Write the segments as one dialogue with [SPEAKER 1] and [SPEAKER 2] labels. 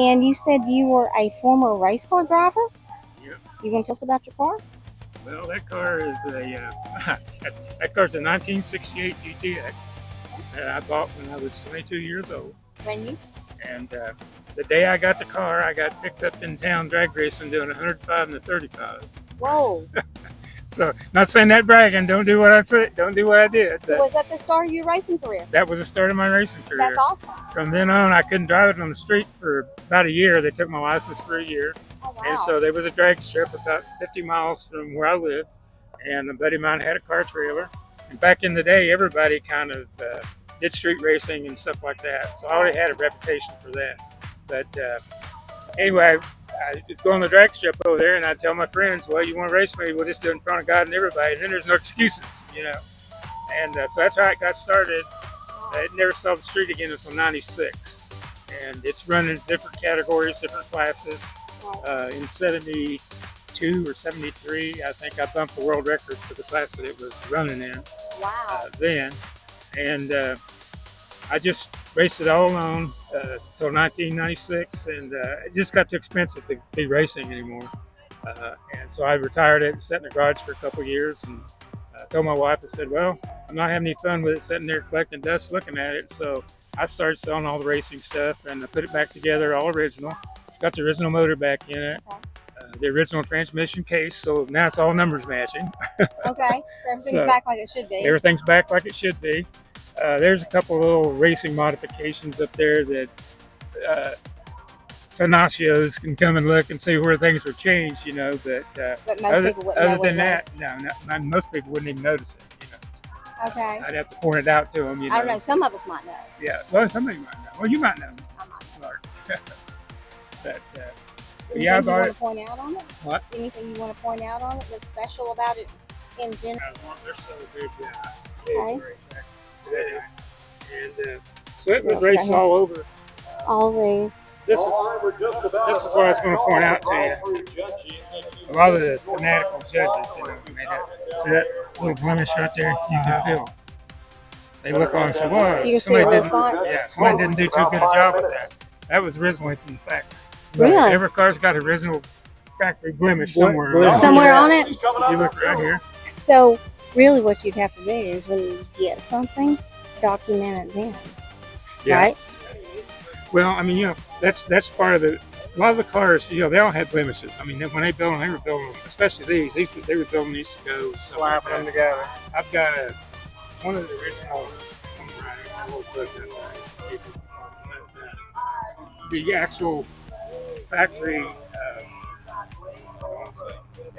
[SPEAKER 1] And you said you were a former race car driver?
[SPEAKER 2] Yep.
[SPEAKER 1] You want to tell us about your car?
[SPEAKER 2] Well, that car is that car's a 1968 GTX that I bought when I was 22 years old.
[SPEAKER 1] Brand new?
[SPEAKER 2] And the day I got the car, I got picked up in town drag racing doing 105 and a 35.
[SPEAKER 1] Whoa.
[SPEAKER 2] So, not saying that bragging. Don't do what I said. Don't do what I did.
[SPEAKER 1] So was that the start of your racing career?
[SPEAKER 2] That was the start of my racing career.
[SPEAKER 1] That's awesome.
[SPEAKER 2] From then on, I couldn't drive it on the street for about a year. They took my license for a year.
[SPEAKER 1] Oh, wow.
[SPEAKER 2] And so there was a drag strip about 50 miles from where I lived. And a buddy of mine had a car trailer. And back in the day, everybody kind of did street racing and stuff like that. So I already had a reputation for that. But anyway, I'd go on the drag strip over there and I'd tell my friends, well, you want to race me? We'll just do it in front of God and everybody. And then there's no excuses, you know. And so that's how it got started. It never saw the street again until 96. And it's running in different categories, different classes. In 72 or 73, I think I bumped the world record for the class that it was running in.
[SPEAKER 1] Wow.
[SPEAKER 2] Then. And I just raced it all alone until 1996, and it just got too expensive to be racing anymore. And so I retired it and sat in the garage for a couple of years, and told my wife, I said, well, I'm not having any fun with it sitting there collecting dust looking at it. So I started selling all the racing stuff, and I put it back together, all original. It's got the original motor back in it. The original transmission case, so now it's all numbers matching.
[SPEAKER 1] Okay, so everything's back like it should be.
[SPEAKER 2] Everything's back like it should be. There's a couple little racing modifications up there that financiers can come and look and see where things were changed, you know. But
[SPEAKER 1] most people wouldn't know what it
[SPEAKER 2] no, most people wouldn't even notice it, you know.
[SPEAKER 1] Okay.
[SPEAKER 2] I'd have to point it out to them, you know.
[SPEAKER 1] I don't know. Some of us might know.
[SPEAKER 2] Yeah, well, somebody might know. Well, you might know.
[SPEAKER 1] I might know.
[SPEAKER 2] But
[SPEAKER 1] anything
[SPEAKER 2] yeah, I
[SPEAKER 1] you
[SPEAKER 2] bought
[SPEAKER 1] want
[SPEAKER 2] it.
[SPEAKER 1] to point out on it?
[SPEAKER 2] What?
[SPEAKER 1] Anything you want to point out on it that's special about it in general?
[SPEAKER 2] They're so good.
[SPEAKER 1] Okay.
[SPEAKER 2] And so it was raced all over.
[SPEAKER 1] All these.
[SPEAKER 2] This is what I was going to point out to you. A lot of the fanatical judges, you know, made that. See that little blemish right there? You can feel. They look on and say, "Well, somebody didn't do too good a job with that." That was originally from the factory.
[SPEAKER 1] Really?
[SPEAKER 2] Every car's got an original factory blemish somewhere.
[SPEAKER 1] Somewhere on it?
[SPEAKER 2] If you look right here.
[SPEAKER 1] So, really what you'd have to do is when you get something, document it then.
[SPEAKER 2] Yeah.
[SPEAKER 1] Right?
[SPEAKER 2] Well, I mean, you know, that's part of the. A lot of the cars, you know, they all had blemishes. I mean, when they built them, they were building them, especially these. They were building these to go
[SPEAKER 3] slapping them together.
[SPEAKER 2] I've got one of the original. I will put the actual factory.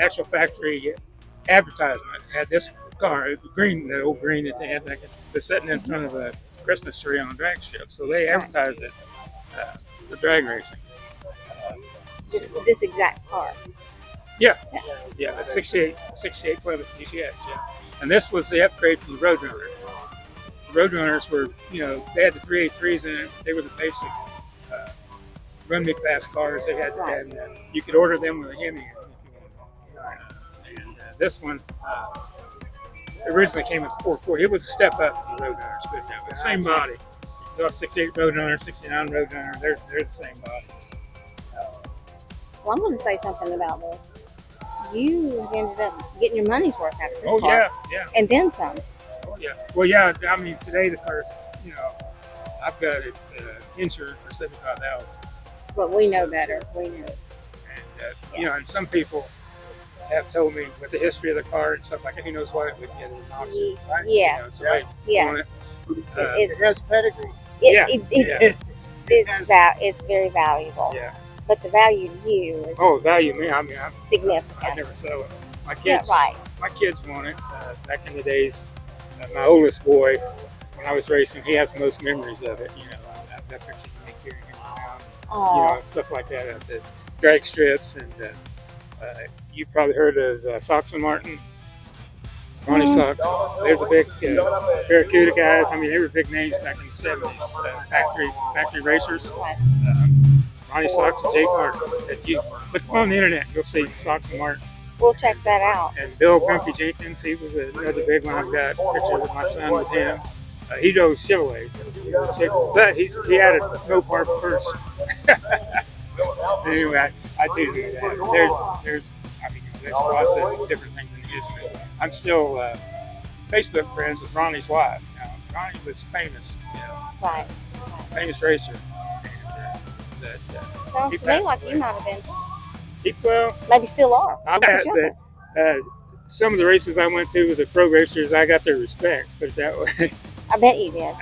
[SPEAKER 2] Actual factory advertisement had this car, the old green that they had back was sitting in front of a Christmas tree on a drag strip. So they advertised it for drag racing.
[SPEAKER 1] This exact car.
[SPEAKER 2] Yeah, the 68 Plymouth GTX, yeah. And this was the upgrade from the Roadrunner. The Roadrunners were, you know, they had the 383s in it. They were the basic run me fast cars. They had, and you could order them with a Hemi if you wanted. And this one originally came with 440. It was a step up from the Roadrunners, but the same body. You got 68 Roadrunner, 69 Roadrunner. They're the same bodies.
[SPEAKER 1] Well, I'm going to say something about this. You ended up getting your money's worth out of this car.
[SPEAKER 2] Yeah.
[SPEAKER 1] And then some.
[SPEAKER 2] Oh, yeah. Well, yeah, I mean, today the car's, you know, I've got it insured for $75,000.
[SPEAKER 1] But we know better. We know.
[SPEAKER 2] And, you know, and some people have told me with the history of the car and stuff like that, who knows what it would get in an auction, right?
[SPEAKER 1] Yes.
[SPEAKER 2] You know,
[SPEAKER 1] yes.
[SPEAKER 3] It has pedigree.
[SPEAKER 1] It's very valuable.
[SPEAKER 2] Yeah.
[SPEAKER 1] But the value to you is
[SPEAKER 2] value me. I mean,
[SPEAKER 1] significant.
[SPEAKER 2] I never sell it. My kids,
[SPEAKER 1] right.
[SPEAKER 2] My kids want it. Back in the days, my oldest boy, when I was racing, he has the most memories of it. You know, I've got pictures of me carrying him around, you know, stuff like that at the drag strips. And you've probably heard of Sox and Martin, Ronnie Sox. There's a big Barracuda guys. I mean, they were big names back in the 70s. Factory racers. Ronnie Sox and Jake Martin. If you look on the internet, you'll see Sox and Martin.
[SPEAKER 1] We'll check that out.
[SPEAKER 2] And Bill Grumpy Jenkins, he was another big one. I've got pictures of my son with him. He drove Chevrolets, but he had a Mopar first. Anyway, I tease him with that. There's lots of different things in the history. I'm still Facebook friends with Ronnie's wife. Now, Ronnie was famous,
[SPEAKER 1] Right.
[SPEAKER 2] famous racer. And,
[SPEAKER 1] Sounds to me like you might have been.
[SPEAKER 2] Well,
[SPEAKER 1] Maybe still are.
[SPEAKER 2] I bet, but some of the races I went to with the pro racers, I got their respect. Put it that way.
[SPEAKER 1] I bet you did.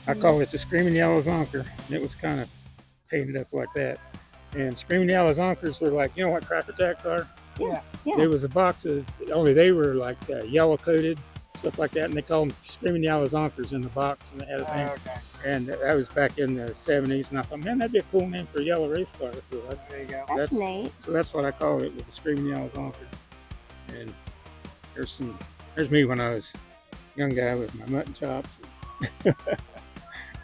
[SPEAKER 2] I call it the Screaming Yellow Zonker. It was kind of painted up like that. And Screaming Yellow Zonkers were like, you know what Cracker Jacks are?
[SPEAKER 1] Yeah.
[SPEAKER 2] There was a box of, only they were like yellow coated, stuff like that. And they called them Screaming Yellow Zonkers in the box. And they had a thing.
[SPEAKER 3] Okay.
[SPEAKER 2] And that was back in the 70s. And I thought, man, that'd be a cool name for a yellow race car. So
[SPEAKER 3] There you go.
[SPEAKER 1] That's neat.
[SPEAKER 2] So that's what I call it, was the Screaming Yellow Zonker. And there's me when I was a young guy with my mutton chops.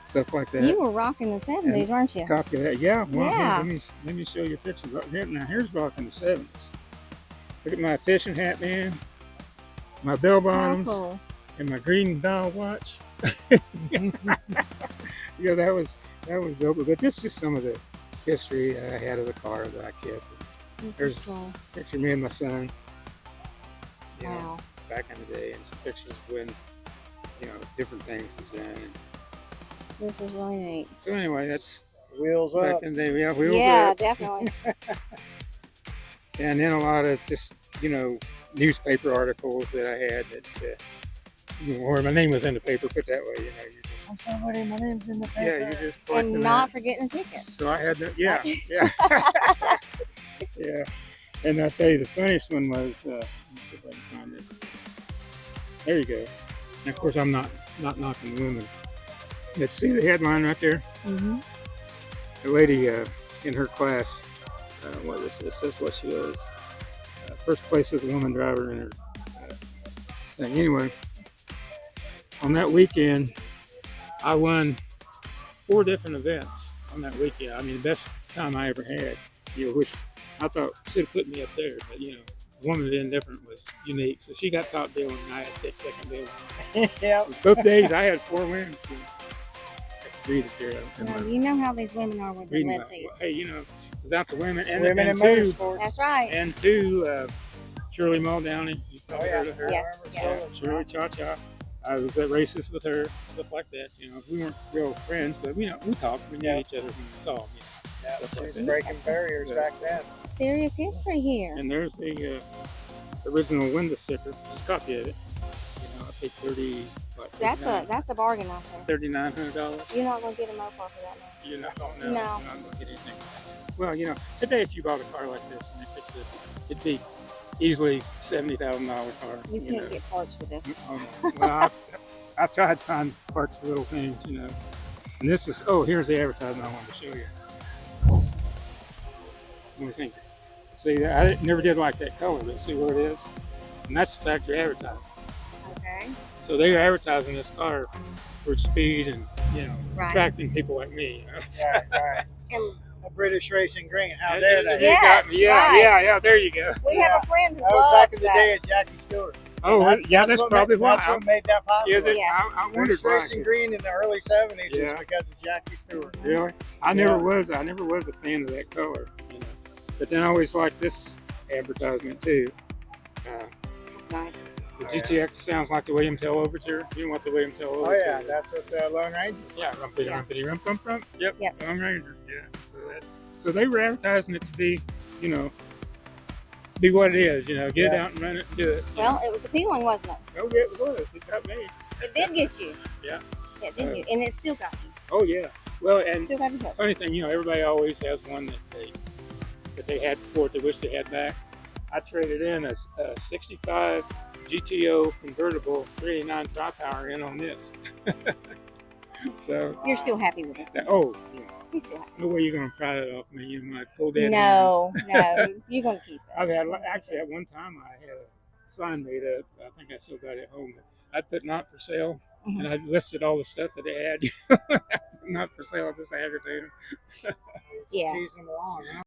[SPEAKER 2] Stuff like that.
[SPEAKER 1] You were rocking the 70s, weren't you?
[SPEAKER 2] Copy that. Yeah. Well,
[SPEAKER 1] Yeah.
[SPEAKER 2] Let me show you a picture. Now here's rocking the 70s. Look at my fishing hat, man. My bell bottoms.
[SPEAKER 1] Oh, cool.
[SPEAKER 2] And my green dial watch. Yeah, that was dope. But this is some of the history I had of the car that I kept.
[SPEAKER 1] This
[SPEAKER 2] There's
[SPEAKER 1] is cool.
[SPEAKER 2] picture of me and my son. You know,
[SPEAKER 1] Wow.
[SPEAKER 2] back in the day, and some pictures of when different things was done.
[SPEAKER 1] This is really neat.
[SPEAKER 2] So anyway, that's
[SPEAKER 3] Wheels
[SPEAKER 2] back
[SPEAKER 3] up.
[SPEAKER 2] in the day. Yeah, wheels
[SPEAKER 1] Yeah,
[SPEAKER 2] up.
[SPEAKER 1] definitely.
[SPEAKER 2] And then a lot of just newspaper articles that I had that or my name was in the paper. Put that way, you just
[SPEAKER 3] I'm somebody. My name's in the paper.
[SPEAKER 2] you just collecting
[SPEAKER 1] And not
[SPEAKER 2] that.
[SPEAKER 1] forgetting a ticket.
[SPEAKER 2] So I had that. Yeah. Yeah. And I say the funniest one was. Let me see if I can find it. There you go. And of course, I'm not knocking the women. Let's see the headline right there.
[SPEAKER 1] Mm-hmm.
[SPEAKER 2] The lady in her class, what is this? That's what she was. First place as a woman driver in her thing. Anyway, on that weekend, I won 4 different events on that weekend. I mean, the best time I ever had. Which I thought should have put me up there, but the woman that did different was unique. So she got top billing, and I had second billing.
[SPEAKER 3] Yeah.
[SPEAKER 2] Both days I had 4 wins. So read it there.
[SPEAKER 1] Well, you know how these women are with the lip feet.
[SPEAKER 2] Hey, without the women and
[SPEAKER 3] Women in
[SPEAKER 2] two,
[SPEAKER 3] motorsports.
[SPEAKER 1] That's right.
[SPEAKER 2] and two, Shirley Muldowney. You probably heard of her.
[SPEAKER 1] Yes. Yeah.
[SPEAKER 2] Shirley Cha-Cha. I was at races with her, stuff like that. We weren't real friends, but we talked. We knew each other when we saw them.
[SPEAKER 3] Yeah,
[SPEAKER 2] Stuff
[SPEAKER 3] she
[SPEAKER 2] like
[SPEAKER 3] was
[SPEAKER 2] that.
[SPEAKER 3] breaking barriers back then.
[SPEAKER 1] Serious history here.
[SPEAKER 2] And there's the original window sticker. Just copy of it. I paid
[SPEAKER 1] That's a bargain out there.
[SPEAKER 2] $3,900.
[SPEAKER 1] You're not gonna get a Mopar for that now.
[SPEAKER 2] You're not going to.
[SPEAKER 1] No.
[SPEAKER 2] You're not going to get anything. Well, today if you bought a car like this and it'd be easily $70,000 car.
[SPEAKER 1] You can't get parts for this.
[SPEAKER 2] Well, I tried to find parts of little things, And this is, here's the advertisement I wanted to show you. What do you think? See, I never did like that color, but see what it is? And that's the factory advertising.
[SPEAKER 1] Okay.
[SPEAKER 2] So they were advertising this car for speed and,
[SPEAKER 1] Right.
[SPEAKER 2] attracting people like me.
[SPEAKER 3] Right.
[SPEAKER 1] And
[SPEAKER 3] A British racing green. How
[SPEAKER 2] And-
[SPEAKER 3] dare
[SPEAKER 2] and
[SPEAKER 3] they?
[SPEAKER 2] you got me. Yeah,
[SPEAKER 1] right.
[SPEAKER 2] yeah, there you go.
[SPEAKER 1] we have a friend who
[SPEAKER 3] That was
[SPEAKER 1] loves
[SPEAKER 3] back in the day of Jackie Stewart.
[SPEAKER 2] Oh, yeah, that's
[SPEAKER 3] what
[SPEAKER 2] probably
[SPEAKER 3] made,
[SPEAKER 2] why.
[SPEAKER 3] That's what made that popular.
[SPEAKER 2] Is it?
[SPEAKER 1] Yes.
[SPEAKER 2] I wondered
[SPEAKER 3] British
[SPEAKER 2] why.
[SPEAKER 1] Mm-hmm.
[SPEAKER 3] racing green in the early 70s
[SPEAKER 2] Yeah.
[SPEAKER 3] was because of Jackie Stewart.
[SPEAKER 2] Really? I never was a fan of that color, But then I always liked this advertisement too.
[SPEAKER 1] It's nice.
[SPEAKER 2] The GTX sounds like the William Tell Overture. You know what the William Tell
[SPEAKER 3] Oh
[SPEAKER 2] Overture
[SPEAKER 3] yeah,
[SPEAKER 2] is?
[SPEAKER 3] that's what the Lone Ranger.
[SPEAKER 2] Yeah, rumpity,
[SPEAKER 1] Yeah.
[SPEAKER 2] rumpity, rump, rump. Yep.
[SPEAKER 1] Yep.
[SPEAKER 2] Lone Ranger. Yeah. So they were advertising it to be, be what it is. Get it out and run it and do it.
[SPEAKER 1] Well, it was appealing, wasn't it?
[SPEAKER 2] Oh yeah, it was. It got me.
[SPEAKER 1] It did get you.
[SPEAKER 2] Yeah.
[SPEAKER 1] It did you, and it still got you.
[SPEAKER 2] Oh yeah. Well,
[SPEAKER 1] It
[SPEAKER 2] and
[SPEAKER 1] still got you.
[SPEAKER 2] funny thing, everybody always has one that they had before they wish they had back. I traded in a 65 GTO convertible 389 tri-power in on this. So
[SPEAKER 1] You're still happy with this.
[SPEAKER 2] You're
[SPEAKER 1] still happy.
[SPEAKER 2] no way you're gonna pry it off me. My cold dead hands.
[SPEAKER 1] No, you're gonna keep it.
[SPEAKER 2] I've had actually at one time I had a sign made up. I think I still got it at home. I put not for sale,
[SPEAKER 1] Mhm.
[SPEAKER 2] and I listed all the stuff that they had. Not for sale, just advertising.
[SPEAKER 1] Yeah.
[SPEAKER 3] Teasing them along, huh?